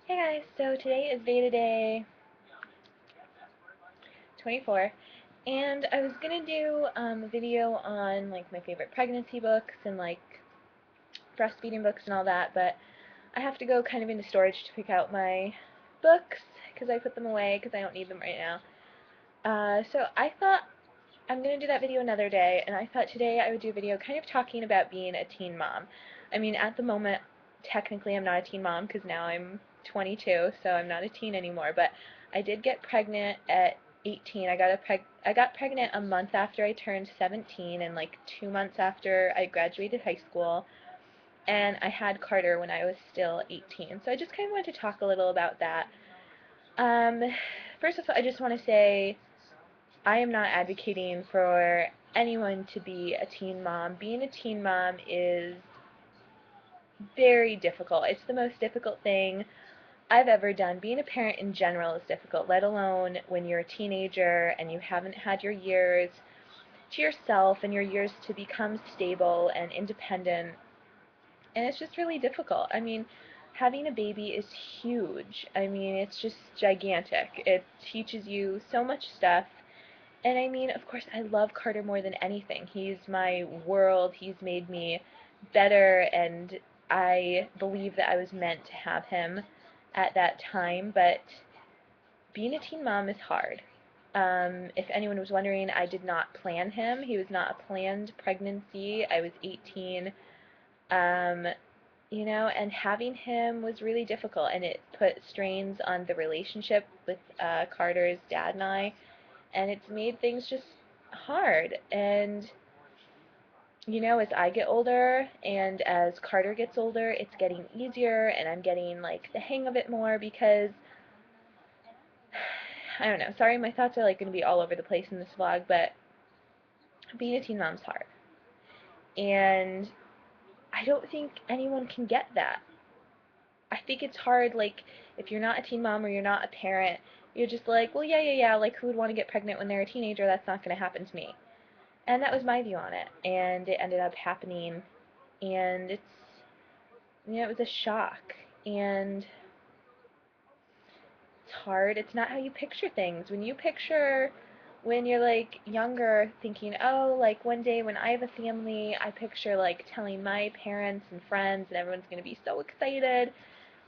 Hey guys, so today is VEDA day 24, and I was gonna do a video on like my favorite pregnancy books and like breastfeeding books and all that, but I have to go kind of into storage to pick out my books because I put them away because I don't need them right now. So I thought I'm gonna do that video another day, and I thought today I would do a video kind of talking about being a teen mom. I mean, at the moment, technically I'm not a teen mom because now I'm 22, so I'm not a teen anymore, but I did get pregnant at 18. I got pregnant a month after I turned 17 and like 2 months after I graduated high school, and I had Carter when I was still 18. So I just kind of wanted to talk a little about that. Um, First of all, I just want to say I am not advocating for anyone to be a teen mom. Being a teen mom is very difficult. It's the most difficult thing I've ever done. Being a parent in general is difficult, let alone when you're a teenager and you haven't had your years to yourself and your years to become stable and independent. And it's just really difficult. I mean, having a baby is huge. I mean, it's just gigantic. It teaches you so much stuff. And I mean, of course, I love Carter more than anything. He's my world. He's made me better, and I believe that I was meant to have him at that time. But being a teen mom is hard. If anyone was wondering, I did not plan him. He was not a planned pregnancy. I was 18. Um, and having him was really difficult, and it put strains on the relationship with Carter's dad and I, and it's made things just hard. And as I get older and as Carter gets older, it's getting easier, and I'm getting like the hang of it more because I don't know. Sorry, my thoughts are like going to be all over the place in this vlog, but being a teen mom's hard. And I don't think anyone can get that. I think it's hard, like, if you're not a teen mom or you're not a parent, you're just like, well, yeah, like, who would want to get pregnant when they're a teenager? That's not going to happen to me. And that was my view on it, and it ended up happening, and it was a shock, and it's hard. It's not how you picture things. When you picture when you're like younger thinking, oh, like one day when I have a family, I picture like telling my parents and friends and everyone's going to be so excited.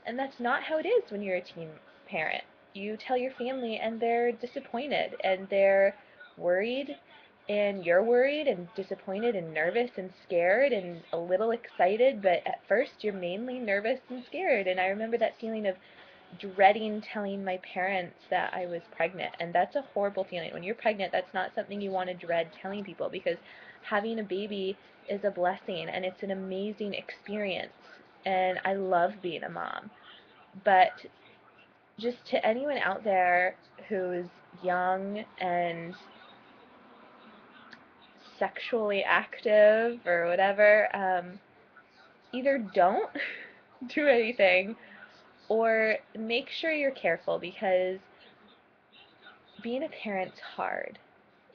And that's not how it is when you're a teen parent. You tell your family and they're disappointed and they're worried, and you're worried and disappointed and nervous and scared and a little excited, but at first you're mainly nervous and scared. And I remember that feeling of dreading telling my parents that I was pregnant, and that's a horrible feeling. When you're pregnant, that's not something you want to dread telling people, because having a baby is a blessing and it's an amazing experience, and I love being a mom. But just to anyone out there who's young and sexually active or whatever, either don't do anything or make sure you're careful, because being a parent's hard.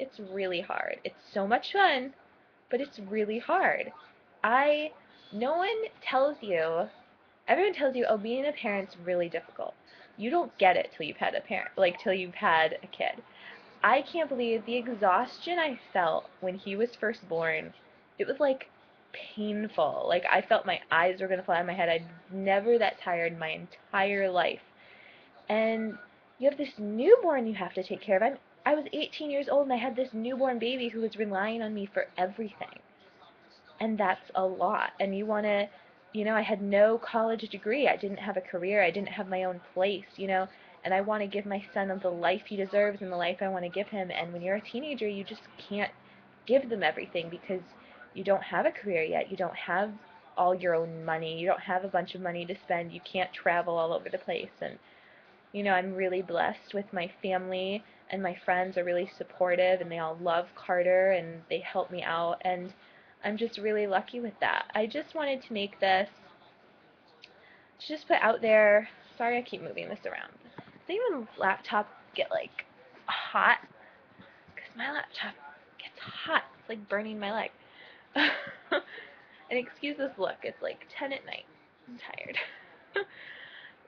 It's really hard. It's so much fun, but it's really hard. I No one tells you, everyone tells you, oh, being a parent's really difficult. You don't get it till you've had a parent, like till you've had a kid. I can't believe the exhaustion I felt when he was first born. It was like painful. Like I felt my eyes were gonna fly out of my head. I'd never that tired my entire life. And you have this newborn you have to take care of. I was 18 years old and I had this newborn baby who was relying on me for everything. And that's a lot. And I had no college degree. I didn't have a career. I didn't have my own place. And I want to give my son the life he deserves and the life I want to give him. And when you're a teenager, you just can't give them everything because you don't have a career yet. You don't have all your own money. You don't have a bunch of money to spend. You can't travel all over the place. And I'm really blessed with my family, and my friends are really supportive, and they all love Carter, and they help me out, and I'm just really lucky with that. I just wanted to make this, to just put out there. Sorry, I keep moving this around. Does anyone's laptop get like hot? Because my laptop gets hot. It's like burning my leg. And excuse this look. It's like 10 at night. I'm tired.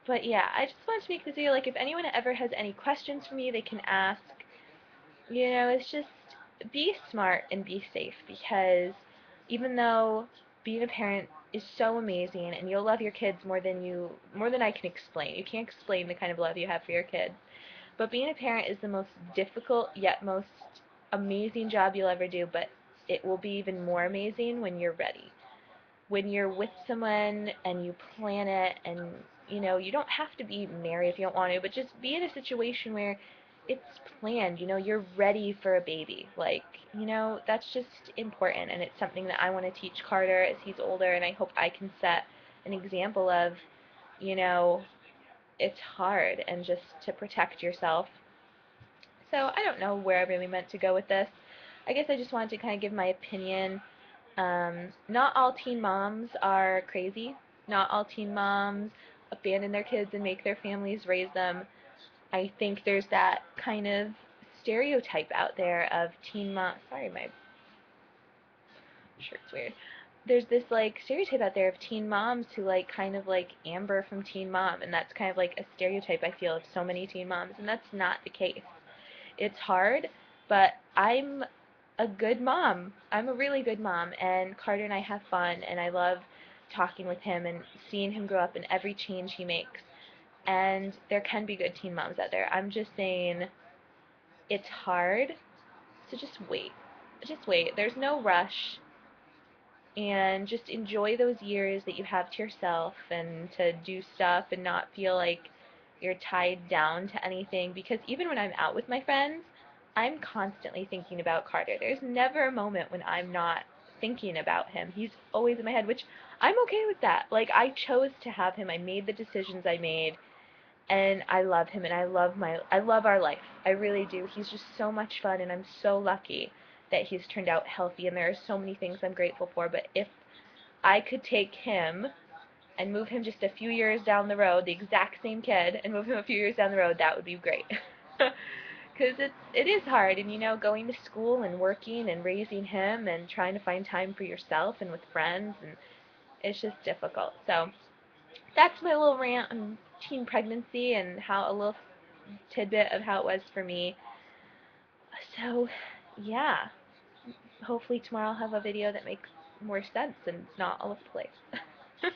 But yeah, I just wanted to make this video, like, if anyone ever has any questions for me, they can ask. You know, it's just be smart and be safe, because even though being a parent is so amazing and you'll love your kids more than I can explain. You can't explain the kind of love you have for your kids. But being a parent is the most difficult yet most amazing job you'll ever do, but it will be even more amazing when you're ready. When you're with someone and you plan it, and you know, you don't have to be married if you don't want to, but just be in a situation where it's planned, you know, you're ready for a baby. Like, you know, that's just important, and it's something that I want to teach Carter as he's older, and I hope I can set an example of, you know, it's hard, and just to protect yourself. So I don't know where I really meant to go with this. I guess I just wanted to kind of give my opinion. Not all teen moms are crazy. Not all teen moms abandon their kids and make their families raise them. I think there's that kind of stereotype out there of teen mom. Sorry, my shirt's weird. There's this like stereotype out there of teen moms who like kind of like Amber from Teen Mom, and that's kind of like a stereotype I feel of so many teen moms, and that's not the case. It's hard, but I'm a good mom. I'm a really good mom, and Carter and I have fun, and I love talking with him and seeing him grow up in every change he makes. And there can be good teen moms out there. I'm just saying it's hard, so just wait. Just wait. There's no rush, and just enjoy those years that you have to yourself and to do stuff and not feel like you're tied down to anything, because even when I'm out with my friends, I'm constantly thinking about Carter. There's never a moment when I'm not thinking about him. He's always in my head, which I'm okay with that. Like, I chose to have him. I made the decisions I made, and I love him, and I love our life. I really do. He's just so much fun, and I'm so lucky that he's turned out healthy, and there are so many things I'm grateful for. But if I could take him and move him just a few years down the road, the exact same kid, and move him a few years down the road, that would be great. Because it is hard, and you know, going to school and working and raising him and trying to find time for yourself and with friends, and it's just difficult. So that's my little rant on teen pregnancy and how a little tidbit of how it was for me. So yeah, hopefully tomorrow I'll have a video that makes more sense and it's not all over the place.